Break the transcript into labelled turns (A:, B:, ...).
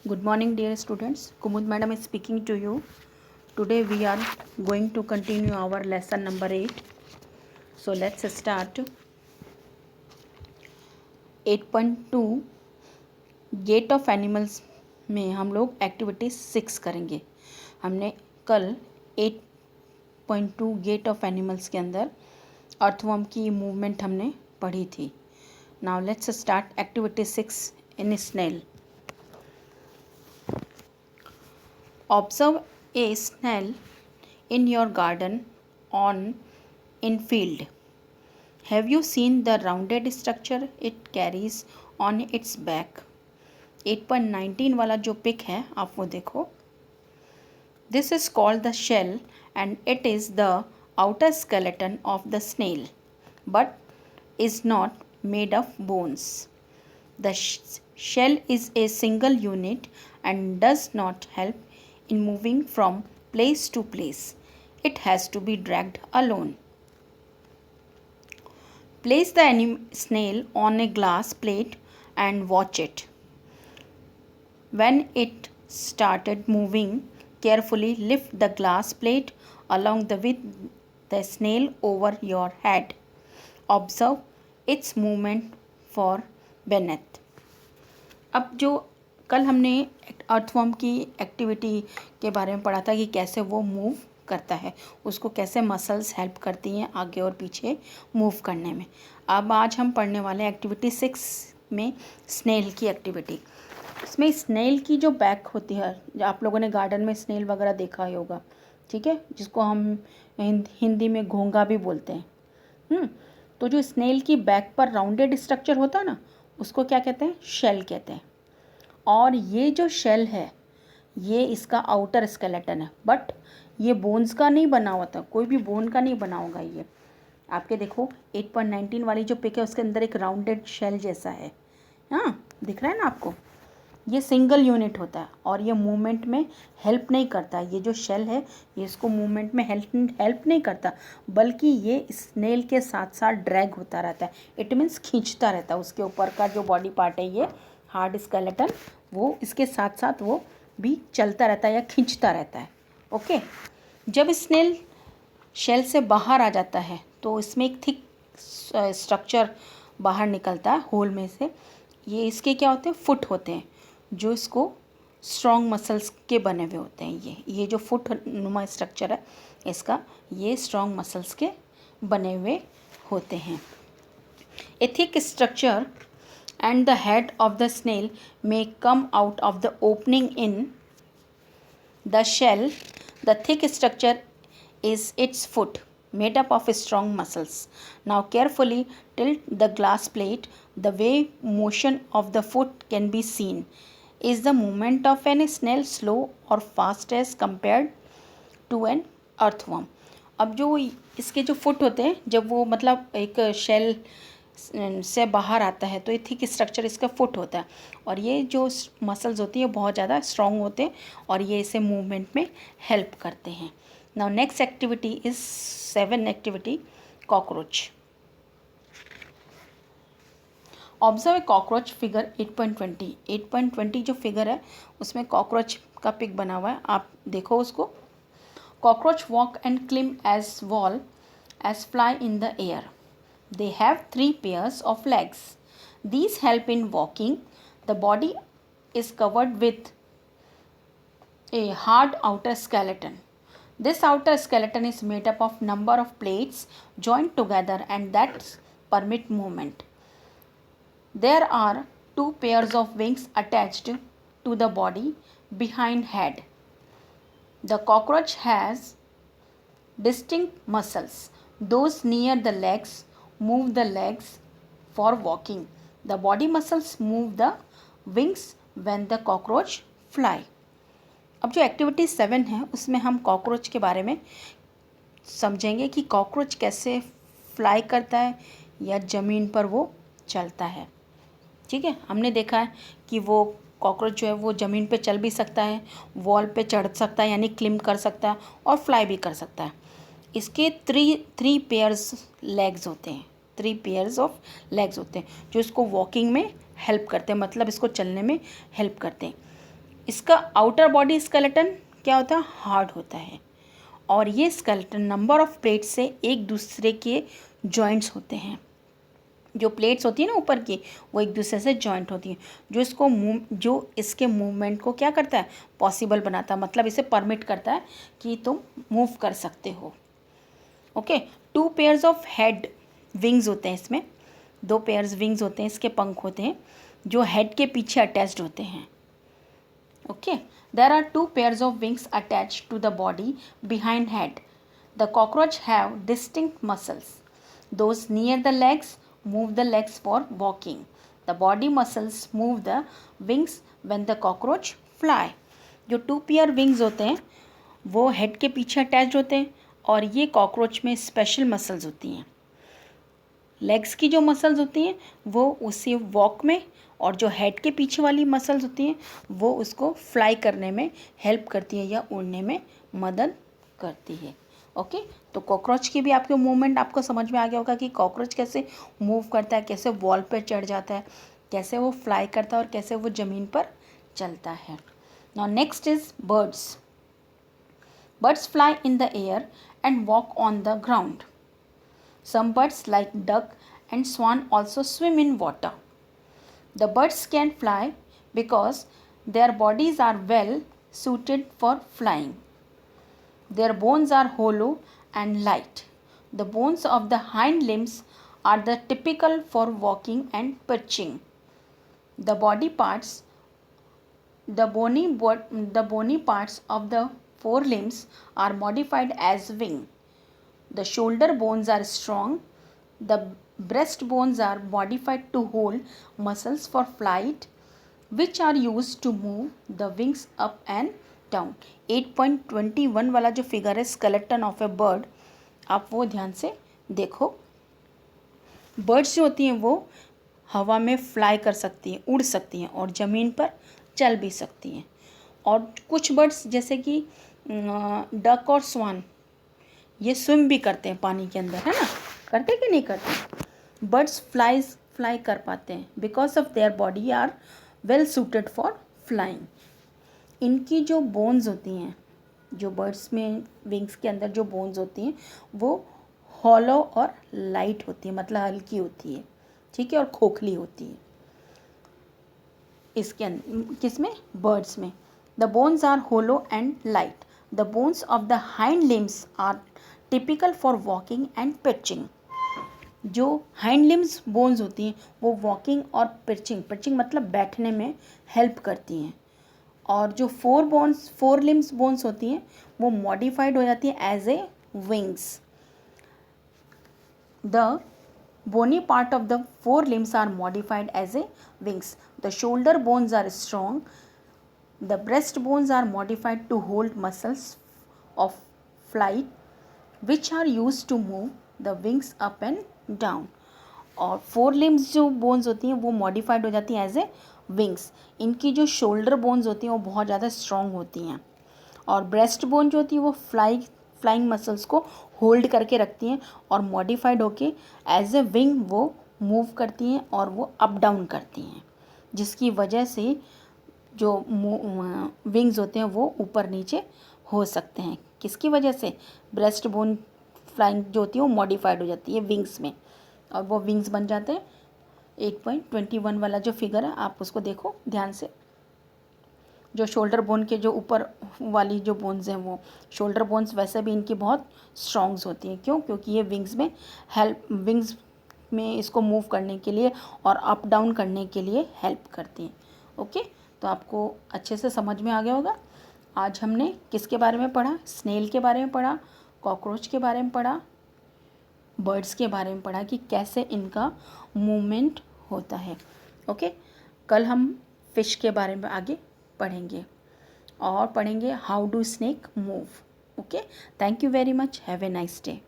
A: Good morning, dear students. Kumud Madam is speaking to you. Today we are going to continue our lesson number 8. So let's start. 8.2 gait of animals में हम लोग activity 6 करेंगे. हमने कल 8.2 gait of animals के अंदर earthworm की movement हमने पढ़ी थी. Now let's start activity 6 in snail. Observe a snail in your garden on in field. Have you seen the rounded structure it carries on its back? 8.19 वाला जो pick है आप वो देखो. This is called the shell and it is the outer skeleton of the snail but is not made of bones. The shell is a single unit and does not help in moving from place to place. It has to be dragged alone. Place the snail on a glass plate and watch it. When it started moving, carefully lift the glass plate along with the snail over your head. Observe its movement for beneath. अब जो कल हमने earthworm की activity के बारे में पढ़ा था कि कैसे वो मूव करता है, उसको कैसे मसल्स हेल्प करती हैं आगे और पीछे मूव करने में. अब आज हम पढ़ने वाले एक्टिविटी 6 में स्नेल की एक्टिविटी. इसमें स्नेल की जो बैक होती है, आप लोगों ने गार्डन में स्नेल वगैरह देखा ही होगा, ठीक है, जिसको हम हिंदी में घोंगा भी बोलते हैं. तो जो स्नेल की बैक पर राउंडेड स्ट्रक्चर होता है ना, उसको क्या कहते हैं? शेल कहते हैं. और ये जो शेल है ये इसका आउटर स्केलेटन है, बट ये बोन्स का नहीं बना हुआ था, कोई भी बोन का नहीं बना होगा. ये आपके देखो 8.19 वाली जो पिक है उसके अंदर एक राउंडेड शेल जैसा है, हाँ दिख रहा है ना आपको. ये सिंगल यूनिट होता है और ये मूवमेंट में हेल्प नहीं करता. ये जो शेल है ये इसको मूवमेंट में हेल्प नहीं करता, बल्कि ये स्नेल के साथ साथ ड्रैग होता रहता है. इट मीन्स खींचता रहता है. उसके ऊपर का जो बॉडी पार्ट है ये हार्ड स्केलेटन, वो इसके साथ साथ वो भी चलता रहता है या खींचता रहता है. ओके. जब स्नेल शेल से बाहर आ जाता है तो इसमें एक थिक स्ट्रक्चर बाहर निकलता है होल में से. ये इसके क्या होते हैं? फुट होते हैं, जो इसको स्ट्रॉन्ग मसल्स के बने हुए होते हैं. ये जो फुट नुमा स्ट्रक्चर है इसका, ये स्ट्रॉन्ग मसल्स के बने हुए होते हैं. ए thick structure and the head of the snail may come out of the opening in the shell. The thick structure is its foot, made up of strong muscles. Now carefully tilt the glass plate. The way motion of the foot can be seen. Is the movement of an snail slow or fast as compared to an earthworm? अब जो इसके जो foot होते हैं, जब वो मतलब एक शेल से बाहर आता है तो ये थिक स्ट्रक्चर इसका फुट होता है, और ये जो मसल्स होती है बहुत ज़्यादा स्ट्रॉन्ग होते हैं और ये इसे मूवमेंट में हेल्प करते हैं. Now next activity is 7 activity cockroach. Observe a cockroach figure 8.20. 8.20 जो फिगर है उसमें कॉकरोच का पिक बना हुआ है, आप देखो उसको. Cockroach walk and climb as well as fly in the air. They have 3 pairs of legs. These help in walking. The body is covered with a hard outer skeleton. This outer skeleton is made up of number of plates joined together and that permit movement. There are 2 pairs of wings attached to the body behind head. The cockroach has distinct muscles. Those near the legs move the legs for walking. The body muscles move the wings when the cockroach fly. अब जो activity 7 है उसमें हम cockroach के बारे में समझेंगे कि कॉकरोच कैसे फ्लाई करता है या ज़मीन पर वो चलता है. ठीक है, हमने देखा है कि वो कॉकरोच जो है वो ज़मीन पे चल भी सकता है, वॉल पे चढ़ सकता है यानी क्लिम कर सकता है, और फ्लाई भी कर सकता है. इसके 3 पेयर्स लेग्स होते हैं, 3 पेयर्स ऑफ लेग्स होते हैं जो इसको वॉकिंग में हेल्प करते हैं, मतलब इसको चलने में हेल्प करते हैं. इसका आउटर बॉडी स्केलेटन क्या होता है, हार्ड होता है, और ये स्केलेटन नंबर ऑफ प्लेट्स से एक दूसरे के जॉइंट्स होते हैं। जो प्लेट्स होती है ना ऊपर की, वो एक दूसरे से जॉइंट होती हैं, जो इसके मूवमेंट को क्या करता है, पॉसिबल बनाता है, मतलब इसे परमिट करता है कि तुम मूव कर सकते हो। Okay, 2 pairs of head wings होते हैं इसमें, 2 पेयर्स विंग्स होते हैं, इसके पंख होते हैं जो हेड के पीछे अटैच्ड होते हैं। Okay, there are 2 pairs of wings attached to the body behind head. The cockroach have distinct muscles, those near the legs move the legs for walking. The body muscles move the wings when the cockroach fly. जो 2 pair wings होते हैं वो head के पीछे attach होते हैं, और ये कॉकरोच में स्पेशल मसल्स होती हैं। लेग्स की जो मसल्स होती हैं वो उसे वॉक में, और जो हेड के पीछे वाली मसल्स होती हैं वो उसको फ्लाई करने में हेल्प करती है या उड़ने में मदद करती है। ओके, तो कॉकरोच की भी आपके मूवमेंट आपको समझ में आ गया होगा कि कॉकरोच कैसे मूव करता है, कैसे वॉल पर चढ़ जाता है, कैसे वो फ्लाई करता है और कैसे वो ज़मीन पर चलता है। Now next is birds. Birds fly in the air and walk on the ground. Some birds like duck and swan also swim in water. The birds can fly because their bodies are well suited for flying. Their bones are hollow and light. The bones of the hind limbs are the typical for walking and perching. The bony parts of the forelimbs are modified as wing. The shoulder bones are strong. The breast bones are modified to hold muscles for flight, which are used to move the wings up and down. 8.21 वाला जो figure है skeleton of A bird, आप वो ध्यान से देखो। Birds जो होती हैं वो हवा में फ्लाई कर सकती हैं, उड़ सकती हैं, और ज़मीन पर चल भी सकती हैं। और कुछ बर्ड्स जैसे कि डक और स्वान, ये स्विम भी करते हैं पानी के अंदर, है ना, करते कि नहीं करते। बर्ड्स फ्लाई कर पाते हैं because of their body are well suited for flying. इनकी जो बोन्स होती हैं, जो बर्ड्स में विंग्स के अंदर जो बोन्स होती हैं वो हॉलो और लाइट होती है, मतलब हल्की होती है, ठीक है, और खोखली होती है। इसके अंदर किसमें, बर्ड्स में। The bones are hollow and light. The bones of the hind limbs are typical for walking and perching. जो हाइंड लिम्स बोन्स होती हैं वो वॉकिंग और पिचिंग मतलब बैठने में हेल्प करती हैं, और जो फोर लिम्स बोन्स होती हैं वो मॉडिफाइड हो जाती हैं as a wings. The bony part of the forelimbs are modified as a wings. The shoulder bones are strong. The breast bones are modified to hold muscles of flight, which are used to move the wings up and down. और four limbs जो bones होती हैं वो modified हो जाती हैं as a wings. इनकी जो शोल्डर बोन्स होती हैं वो बहुत ज़्यादा स्ट्रॉन्ग होती हैं, और ब्रेस्ट बोन जो होती है वो फ्लाइंग मसल्स को होल्ड करके रखती हैं, और मॉडिफाइड होके एज ए विंग वो मूव करती हैं और वो अप डाउन करती हैं, जिसकी वजह से जो विंग्स होते हैं वो ऊपर नीचे हो सकते हैं. किसकी वजह से, ब्रेस्ट बोन फ्लाइंग जो होती है वो मॉडिफाइड हो जाती है विंग्स में, और वो विंग्स बन जाते हैं. 8.21 वाला जो फिगर है आप उसको देखो ध्यान से. जो शोल्डर बोन के जो ऊपर वाली जो बोन्स हैं वो शोल्डर बोन्स वैसे भी इनकी बहुत स्ट्रॉन्ग्स होती हैं. क्यों? क्योंकि ये विंग्स में इसको मूव करने के लिए और अप डाउन करने के लिए हेल्प करती हैं. ओके, तो आपको अच्छे से समझ में आ गया होगा. आज हमने किसके बारे में पढ़ा, स्नेल के बारे में पढ़ा, कॉकरोच के बारे में पढ़ा, बर्ड्स के बारे में पढ़ा कि कैसे इनका मूवमेंट होता है. ओके, कल हम फिश के बारे में आगे पढ़ेंगे और पढ़ेंगे how do snake move. Okay, thank you very much. Have a nice day.